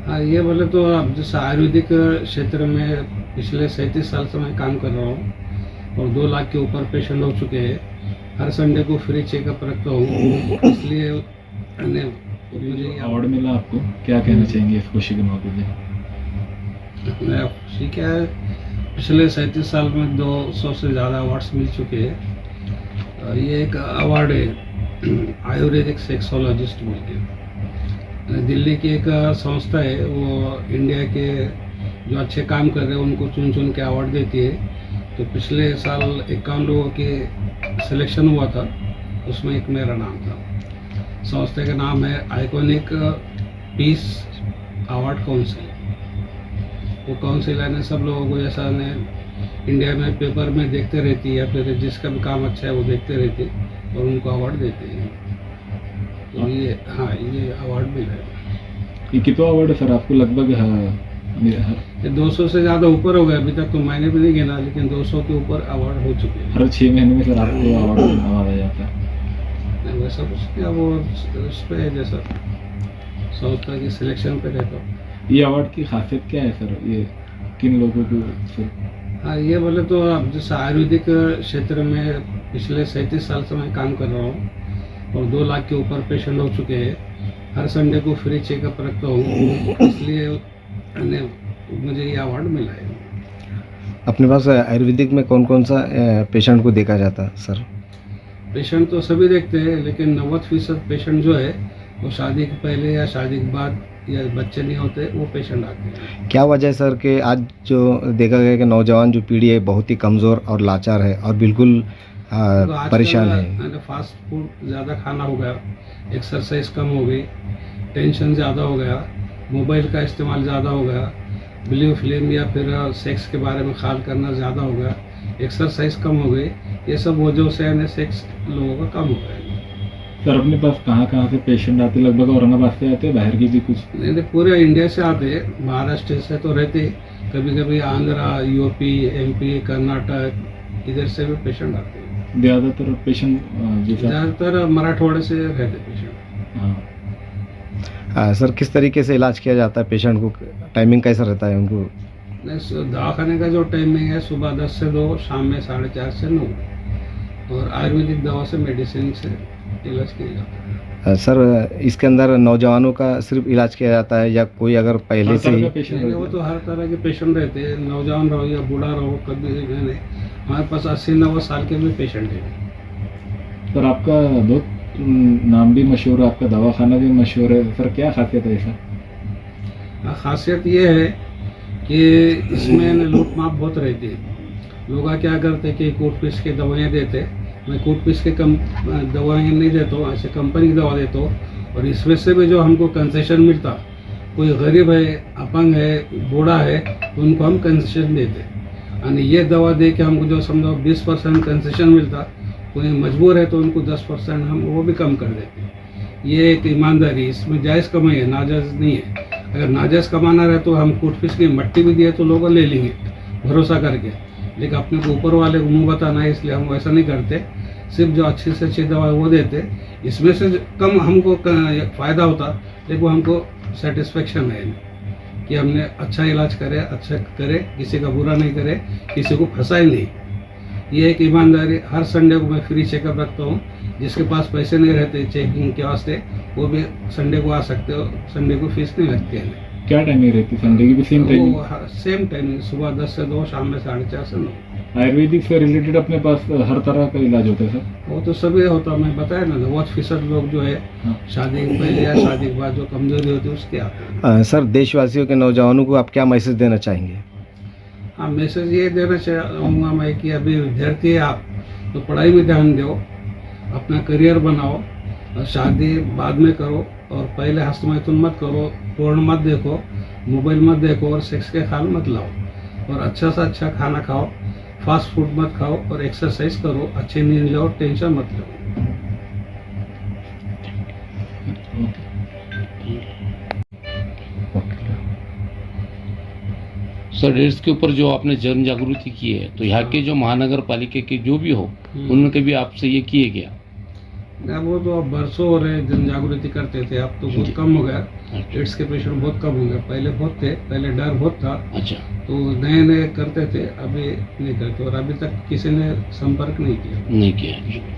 हाँ, ये बोले तो अब जैसे आयुर्वेदिक क्षेत्र में पिछले 37 साल से मैं काम कर रहा हूँ और 2 लाख के ऊपर पेशेंट हो चुके हैं। हर संडे को फ्री चेकअप रखता हूँ, इसलिए मुझे अवार्ड मिला आपको, क्या कहना चाहेंगे इस खुशी के मौके पे? मैं खुशी क्या है, पिछले 37 साल में 200 से ज़्यादा अवार्ड्स मिल चुके हैं। ये एक अवार्ड है आयुर्वेदिक सेक्सोलॉजिस्ट बोल के, दिल्ली की एक संस्था है, वो इंडिया के जो अच्छे काम कर रहे हैं उनको चुन चुन के अवार्ड देती है। तो पिछले साल 51 लोगों के सिलेक्शन हुआ था, उसमें एक मेरा नाम था। संस्था का नाम है आइकॉनिक पीस अवार्ड काउंसिल। वो काउंसिल है सब लोगों को जैसा ने इंडिया में पेपर में देखते रहती है या फिर जिसका भी काम अच्छा है वो देखते रहती है और उनको अवार्ड देते हैं। तो ये हाँ, ये अवार्ड मिला है। ये कितना अवार्ड है सर आपको लगभग? ये 200 से ज़्यादा ऊपर हो गया, अभी तक तो मैंने भी नहीं गिना, लेकिन 200 के ऊपर अवार्ड हो चुके हैं। हर 6 महीने में सर आपको अवार्ड नवाजा जाता है? नहीं, वैसा कुछ क्या, वो उस पर है जैसा संस्था की सिलेक्शन पे रहता हूँ। ये अवार्ड की खासियत क्या है सर, ये किन लोगों को सर? हाँ, ये बोले तो अब जैसे आयुर्वेदिक क्षेत्र में पिछले 37 साल से मैं काम कर रहा हूँ और 2 लाख के ऊपर पेशेंट हो चुके हैं। हर संडे को फ्री चेकअप रखता हूँ, इसलिए मुझे ये अवार्ड मिला है। अपने पास आयुर्वेदिक में कौन कौन सा पेशेंट को देखा जाता है सर? पेशेंट तो सभी देखते हैं, लेकिन 90% पेशेंट जो है वो शादी के पहले या शादी के बाद या बच्चे नहीं होते वो पेशेंट आते हैं। क्या वजह है सर कि आज जो देखा गया कि नौजवान जो पीढ़ी है बहुत ही कमज़ोर और लाचार है और बिल्कुल तो परेशान है? फास्ट फूड ज़्यादा खाना हो गया, एक्सरसाइज कम हो गई, टेंशन ज़्यादा हो गया, मोबाइल का इस्तेमाल ज़्यादा हो गया, ब्लू फिल्म या फिर सेक्स के बारे में ख्याल करना ज़्यादा हो गया, एक्सरसाइज कम हो गई। ये सब वजह से सेक्स लोगों का कम हो गया। सर अपने पास कहाँ कहाँ से पेशेंट आते? लगभग औरंगाबाद से आते हैं, बाहर की भी कुछ? नहीं, पूरे इंडिया से आते हैं, महाराष्ट्र से तो रहते, कभी कभी आंध्रा, यूपी, एमपी, कर्नाटक, इधर से भी पेशेंट आते हैं। ज़्यादातर पेशेंट ज़्यादातर मराठवाड़े से रहते पेशेंट। हाँ सर किस तरीके से इलाज किया जाता है पेशेंट को? टाइमिंग कैसा रहता है उनको? दवाखाने का जो टाइमिंग है सुबह 10 से 2, शाम में 4:30 से 9, और आयुर्वेदिक दवा से मेडिसिन से इलाज किया जाता है। सर इसके अंदर नौजवानों का सिर्फ इलाज किया जाता है या कोई अगर पहले से ही? वो तो हर तरह के पेशेंट रहते हैं, नौजवान रहो या बूढ़ा रहो, कभी नहीं। हमारे पास 80-90 साल के भी पेशेंट हैं। सर आपका बहुत नाम भी मशहूर है, आपका दवाखाना भी मशहूर है सर, क्या खासियत है ऐसा? खासियत ये है कि इसमें लूट माप बहुत रहती है। लोग क्या करते कि कोर्ट पीस के दवाइयाँ देते, मैं कोर्ट पीस के दवाइयाँ नहीं देता हूँ, ऐसे कंपनी की दवा देता हूँ। और इसमें से भी जो हमको कंसेशन मिलता, कोई गरीब है, अपंग है, बूढ़ा है, तो उनको हम कंसेशन देते। और ये दवा दे के हमको जो समझो 20% कंसेशन मिलता, कोई मजबूर है तो उनको 10% हम वो भी कम कर देते। ये एक ईमानदारी, इसमें जायज़ कमाई है, नाजायज़ नहीं है। अगर नाजायज़ कमाना रहे तो हम कोर्ट फीस की मट्टी भी दिए तो लोग ले लेंगे भरोसा करके, लेकिन अपने को ऊपर वाले को मुँह बताना है, इसलिए हम वैसा नहीं करते। सिर्फ जो अच्छी से अच्छी दवा है वो देते, इसमें से कम हमको फ़ायदा होता, लेकिन वो हमको सेटिस्फेक्शन है कि हमने अच्छा इलाज करे, अच्छा करे, किसी का बुरा नहीं करे, किसी को फंसाए नहीं। ये एक ईमानदारी। हर संडे को मैं फ्री चेकअप रखता हूँ, जिसके पास पैसे नहीं रहते चेकिंग के वास्ते वो भी संडे को आ सकते हो, संडे को फीस नहीं लगती है। क्या टाइमिंग रहती है संडे की भी? Same timing? सेम टाइमिंग, सुबह 10 से 2, शाम में 4:30 से 9। आयुर्वेदिक से रिलेटेड अपने पास हर तरह का इलाज होता है सर? वो तो सभी होता, मैं बताया ना, 90% लोग जो है शादी के पहले या शादी के बाद जो कमजोरी होती है उसके आते हैं। सर देशवासियों के नौजवानों को आप क्या मैसेज देना चाहेंगे? हाँ, मैसेज ये देना चाहूँगा मैं कि अभी विद्यार्थी है आप, तो पढ़ाई में ध्यान दो, अपना करियर बनाओ, और शादी बाद में करो, और पहले हस्तमैथुन मत करो, पोर्न मत देखो, मोबाइल मत देखो, और सेक्स के ख्याल मत लाओ, और अच्छा सा अच्छा खाना खाओ, फास्ट फूड मत खाओ, और एक्सरसाइज करो, अच्छी नींद लो, टेंशन मत लो। सर एड्स के ऊपर जो आपने जन जागृति की है, तो यहाँ के जो महानगर पालिका के जो भी हो, उन्होंने कभी आपसे ये किए गया? वो तो अब बरसों हो रहे जन जागृति करते थे, अब तो बहुत कम हो गया। अच्छा। एड्स के पेशेंट बहुत कम हो गए, पहले बहुत थे, पहले डर बहुत था, अच्छा। तो नए नए करते थे, अभी नहीं करते, और अभी तक किसी ने संपर्क नहीं किया। नहीं किया।